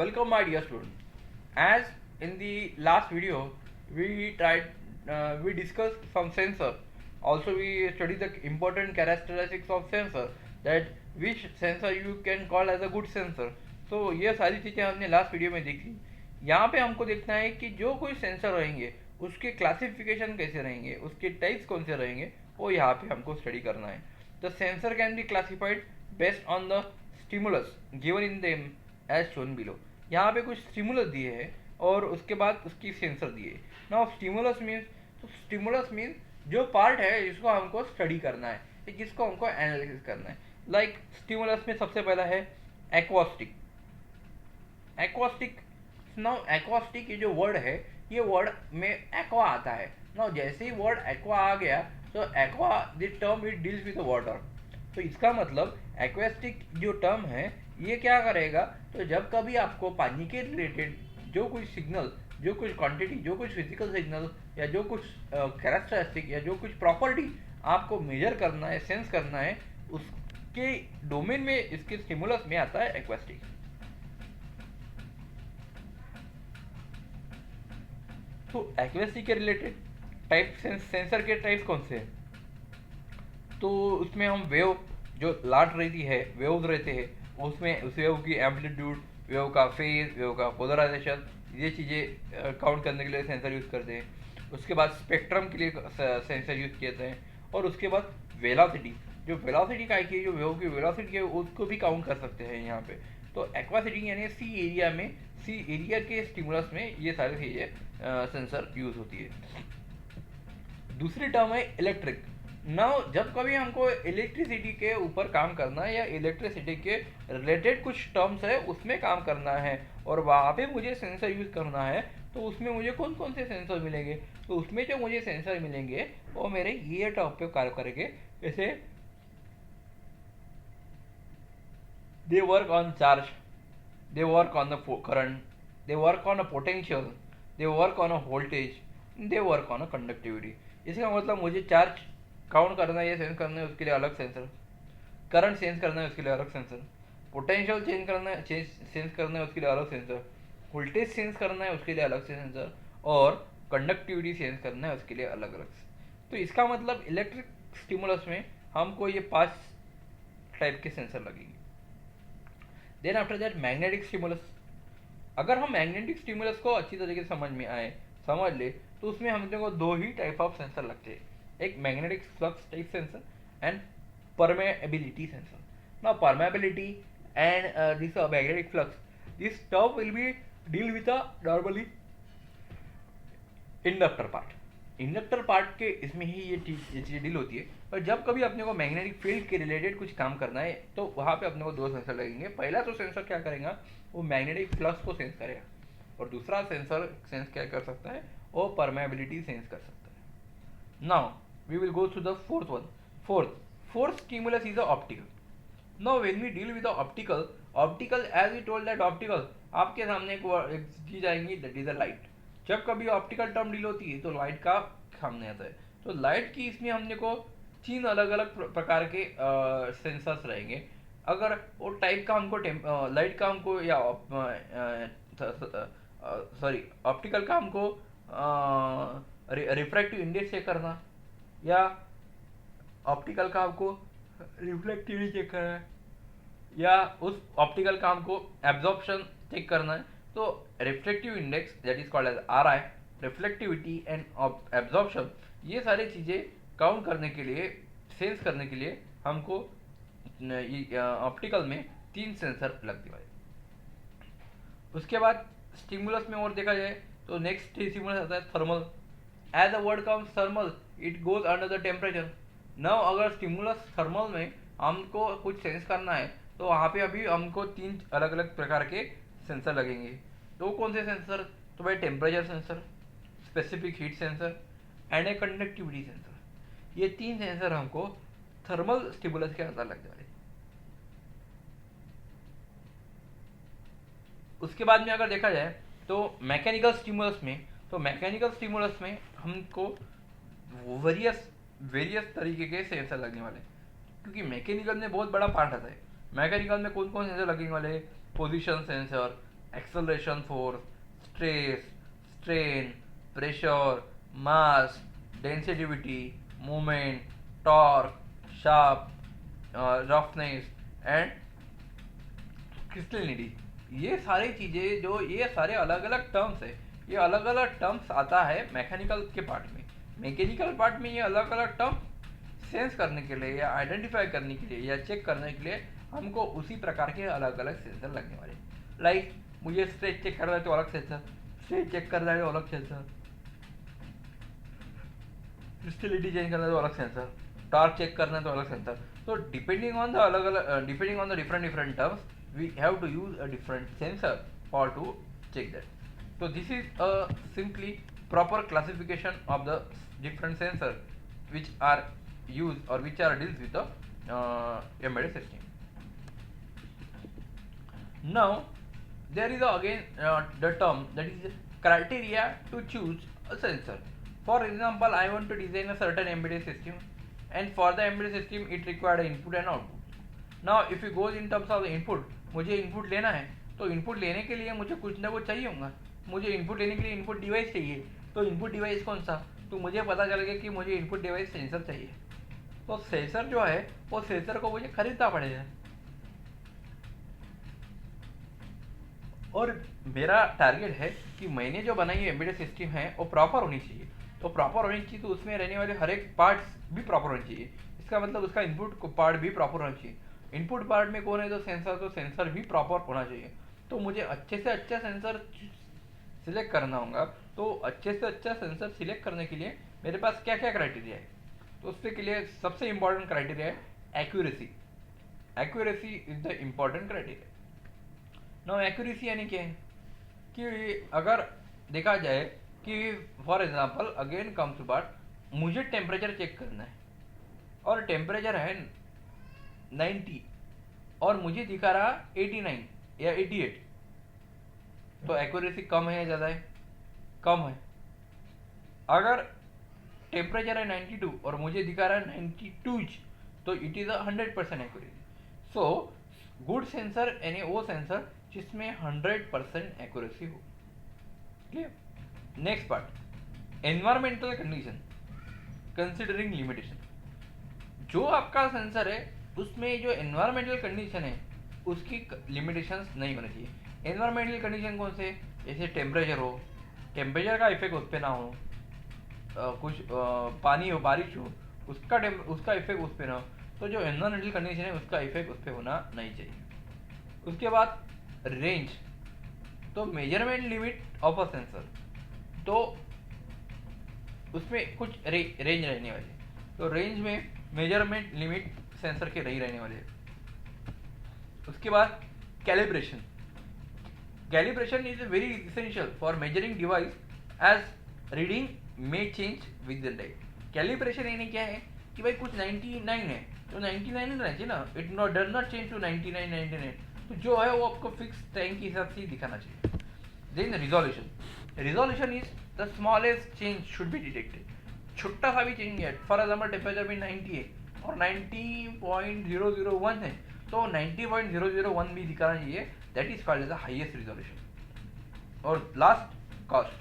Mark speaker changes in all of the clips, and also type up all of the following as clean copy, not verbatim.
Speaker 1: Welcome, my dear student. As in the last video, we discussed some sensor. Also, we studied the important characteristics of sensor. That which sensor you can call as a good sensor. So ये सारी चीज़ें हमने last video में देखी. यहाँ पे हमको देखना है कि जो कोई सेंसर रहेंगे उसके क्लासिफिकेशन कैसे रहेंगे, उसके टाइप्स कौन से रहेंगे, वो यहाँ पे हमको स्टडी करना है. The sensor can be classified based on the stimulus given in them as shown below. यहाँ पे कुछ स्टिमुलस दिए हैं और उसके बाद उसकी सेंसर दिए. नाउ स्टिमुलस मीन्स जो पार्ट है जिसको हमको स्टडी करना है, जिसको हमको एनालिसिस करना है. लाइक स्टिमुलस में सबसे पहला है एक्वास्टिक. एक्वास्टिक नाउ एक्वास्टिक ये जो वर्ड है, ये वर्ड में एक्वा आता है. नाउ जैसे ही वर्ड एक्वा आ गया तो aqua the term it deals with water. तो इसका मतलब एक्वास्टिक जो टर्म है ये क्या करेगा, तो जब कभी आपको पानी के रिलेटेड जो कुछ सिग्नल, जो कुछ क्वांटिटी, जो कुछ फिजिकल सिग्नल या जो कुछ कैरेक्टरिस्टिक या जो कुछ प्रॉपर्टी आपको मेजर करना है, सेंस करना है, उसके डोमेन में इसके स्टिमुलस में आता है एक्वास्टिक. तो एक्वास्टिक के रिलेटेड टाइप सेंसर के टाइप्स कौन से हैं? तो उसमें हम वेव जो लाट रहती है, वेव्स रहते हैं, उसमें उस वेव की एम्पलीट्यूड, वेव का फेज, वेव का पोलराइजेशन, ये चीज़ें काउंट करने के लिए सेंसर यूज़ करते हैं. उसके बाद स्पेक्ट्रम के लिए सेंसर यूज़ किए जाते हैं. और उसके बाद वेलोसिटी, जो वेलोसिटी का है, जो वेव की वेलोसिटी है उसको भी काउंट कर सकते हैं यहाँ पे. तो एक्वासिटी यानी सी एरिया में, सी एरिया के स्टिमुलस में ये सारी चीज़ें सेंसर यूज़ होती है. दूसरी टर्म है इलेक्ट्रिक. नाउ जब कभी हमको इलेक्ट्रिसिटी के ऊपर काम करना है या इलेक्ट्रिसिटी के रिलेटेड कुछ टर्म्स है उसमें काम करना है और वहाँ पे मुझे सेंसर यूज़ करना है, तो उसमें मुझे कौन कौन से सेंसर मिलेंगे? तो उसमें जो मुझे सेंसर मिलेंगे वो मेरे ये टॉप पे कार्य करेंगे. जैसे they work on charge, they work on the current, they work on a potential, they work on a voltage, they work on a conductivity. इसका मतलब मुझे चार्ज काउंट करना है या सेंस करना है उसके लिए अलग सेंसर, करंट सेंस करना है उसके लिए अलग सेंसर, पोटेंशियल चेंज करना है, सेंस करना है उसके लिए अलग सेंसर, वोल्टेज सेंस करना है उसके लिए अलग से सेंसर, और कंडक्टिविटी सेंस करना है उसके लिए अलग अलग. तो इसका मतलब इलेक्ट्रिक स्टिमुलस में हमको ये 5 टाइप के सेंसर लगेंगे. Then after that magnetic stimulus. अगर हम मैग्नेटिक स्टिमुलस को अच्छी तरीके से समझ ले तो उसमें हम लोग को 2 ही टाइप ऑफ सेंसर लगते हैं. एक magnetic flux type sensor and permeability sensor. Now permeability and this magnetic flux, this term will be deal with the normally inductor part. Inductor part के इसमें ही ये चीज़ें डील होती है. और जब कभी अपने को मैग्नेटिक फील्ड के रिलेटेड कुछ काम करना है तो वहाँ पे अपने को 2 सेंसर लगेंगे. पहला तो सेंसर क्या करेगा, वो मैग्नेटिक फ्लक्स को सेंस करेगा, और दूसरा सेंसर सेंस क्या कर सकता है, वो परमेबिलिटी सेंस कर सकता है. Now we will go to the fourth one. Fourth stimulus is the optical. Now when we deal with the optical as we told that optical, आपके सामने एक चीज आएंगी, that is the light. जब कभी ऑप्टिकल टर्म डील होती है तो लाइट का सामने आता है. तो लाइट की इसमें हमने को 3 अलग अलग प्रकार के सेंसर्स रहेंगे. अगर वो टाइप का हमको लाइट का हमको या सॉरी ऑप्टिकल का हमको रिफ्रैक्टिव इंडेक्स चेक करना, या ऑप्टिकल का हमको रिफ्लेक्टिविटी चेक करना है, या उस ऑप्टिकल का हमको एब्जॉर्प्शन चेक करना है, तो reflective index that is called as RI, reflectivity and absorption, ये सारी चीज़ें काउंट करने के लिए, सेंस करने के लिए हमको ऑप्टिकल में 3 सेंसर लगते हैं. उसके बाद स्टिमुलस में और देखा जाए तो नेक्स्ट स्टिमुलस आता है thermal. As the word comes thermal, it goes under the temperature. Now अगर स्टिमुलस थर्मल में हमको कुछ सेंस करना है तो वहाँ पे अभी हमको 3 अलग अलग प्रकार के सेंसर लगेंगे. तो कौन से सेंसर, तो भाई temperature sensor, specific heat sensor and A conductivity sensor. ये 3 सेंसर हमको थर्मल स्टिमुलस के अंदर लग जा रहे हैं. उसके बाद में अगर देखा जाए तो मैकेनिकल स्टिमुलस में हमको वेरियस तरीके के सेंसर लगने वाले, क्योंकि मैकेनिकल में बहुत बड़ा पार्ट आता है. मैकेनिकल में कौन कौन सेंसर लगने वाले, position sensor, acceleration force, stress, strain, pressure, mass, density, moment, torque, sharp, roughness and क्रिस्टलिनिटी। ये सारी चीज़ें जो ये सारे अलग अलग टर्म्स है, ये अलग अलग टर्म्स आता है मैकेनिकल के पार्ट में। मैकेनिकल पार्ट में ये अलग अलग टर्म सेंस करने के लिए या आइडेंटिफाई करने के लिए या चेक करने के लिए हमको उसी प्रकार के अलग अलग सेंसर लगने वाले। लाइक मुझे स्ट्रेच चेक करना है तो अलग सेंसर, स्ट्रेच चेक करना है तो अलग सेंसर, क्रिस्टलिटी चेंज करना है तो अलग सेंसर, टॉर्क चेक करना है तो अलग सेंसर। तो डिपेंडिंग ऑन द अलग अलग depending on the different terms we have to use a different sensor for to check that. So this is a simply proper classification of the different sensors which are used or which are deals with the embedded system. Now there is again the term that is criteria to choose a sensor. For example, I want to design a certain embedded system, and for the embedded system it required input and output. Now if you goes in terms of the input, मुझे input लेना है तो input लेने के लिए मुझे कुछ ना कुछ चाहिए होगा। मुझे इनपुट लेने के लिए इनपुट डिवाइस चाहिए, तो इनपुट डिवाइस कौन सा, तो मुझे पता चल गया कि मुझे इनपुट डिवाइस सेंसर चाहिए। तो सेंसर जो है वो सेंसर को मुझे खरीदना पड़ेगा, और मेरा टारगेट है कि मैंने जो बनाई एम्बेडेड सिस्टम है वो प्रॉपर होनी चाहिए। तो प्रॉपर होनी चाहिए तो उसमें रहने वाले हर एक पार्ट्स भी प्रॉपर होने चाहिए। इसका मतलब उसका इनपुट पार्ट भी प्रॉपर होना चाहिए। इनपुट पार्ट में कौन है तो सेंसर भी प्रॉपर होना चाहिए। तो मुझे अच्छे से अच्छा सेंसर सिलेक्ट करना होगा। तो अच्छे से अच्छा सेंसर सिलेक्ट करने के लिए मेरे पास क्या क्या क्राइटेरिया है, तो उसके के लिए सबसे इम्पोर्टेंट क्राइटेरिया है accuracy. Accuracy is the important criteria. No accuracy यानी क्या है कि अगर देखा जाए कि for example again comes to part, मुझे टेम्परेचर चेक करना है और टेम्परेचर है 90 और मुझे दिखा रहा 89 या 88, तो एक्यूरेसी कम है या ज़्यादा है, कम है। अगर टेम्परेचर है 92 और मुझे दिखा रहा है 92, तो it is 100% accuracy. So good sensor यानी वो सेंसर जिसमें 100% एक्यूरेसी हो। Clear. Next part, environmental condition considering limitation. जो आपका सेंसर है उसमें जो एनवायरमेंटल कंडीशन है उसकी लिमिटेशंस नहीं होनी चाहिए। एनवायरमेंटल कंडीशन कौन से, जैसे टेम्परेचर हो, टेम्परेचर का इफेक्ट उस पर ना हो, कुछ पानी हो, बारिश हो, उसका इफेक्ट उस पर ना हो। तो जो एनवायरमेंटल कंडीशन है उसका इफेक्ट उस पर होना नहीं चाहिए। उसके बाद रेंज, तो measurement limit of a sensor, तो उसमें कुछ रेंज रहने वाली है। तो रेंज में मेजरमेंट लिमिट सेंसर के नहीं रहने वाले हैं। उसके बाद calibration. Calibration is very essential for measuring device as reading may change with the time. Calibration यानी क्या है कि भाई कुछ 99 है तो 99 रहना चाहिए ना, it not does not change to 99 99, तो जो है वो आपको फिक्स टाइम के हिसाब से दिखाना चाहिए। Then resolution. Resolution is the smallest change should be detected. छोटा सा भी चेंज है, फॉर एग्जाम्पल टेम्परेचर में 90 है और 90.001 है तो 90.001 भी दिखाना चाहिए, that is called as the highest resolution. और लास्ट कॉस्ट।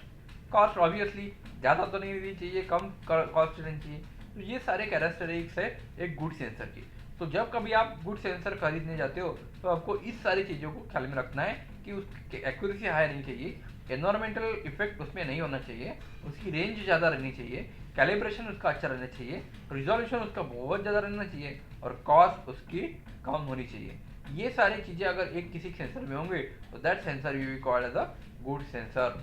Speaker 1: कॉस्ट ऑब्वियसली ज़्यादा तो नहीं रहनी चाहिए, कम कॉस्ट रहनी चाहिए। तो ये सारे कैरेक्टरिस्टिक्स है एक गुड सेंसर की। तो जब कभी आप गुड सेंसर खरीदने जाते हो तो आपको इस सारी चीज़ों को ख्याल में रखना है कि उसकी एक्यूरेसी हाई रहनी चाहिए, एनवायरमेंटल इफेक्ट उसमें नहीं होना चाहिए, उसकी रेंज ज़्यादा रहनी चाहिए, कैलिब्रेशन उसका अच्छा रहना चाहिए, रिजोल्यूशन उसका बहुत ज़्यादा रहना चाहिए और कॉस्ट उसकी कम होनी चाहिए। ये सारी चीज़ें अगर एक किसी सेंसर में होंगे तो that sensor you be called as a good sensor.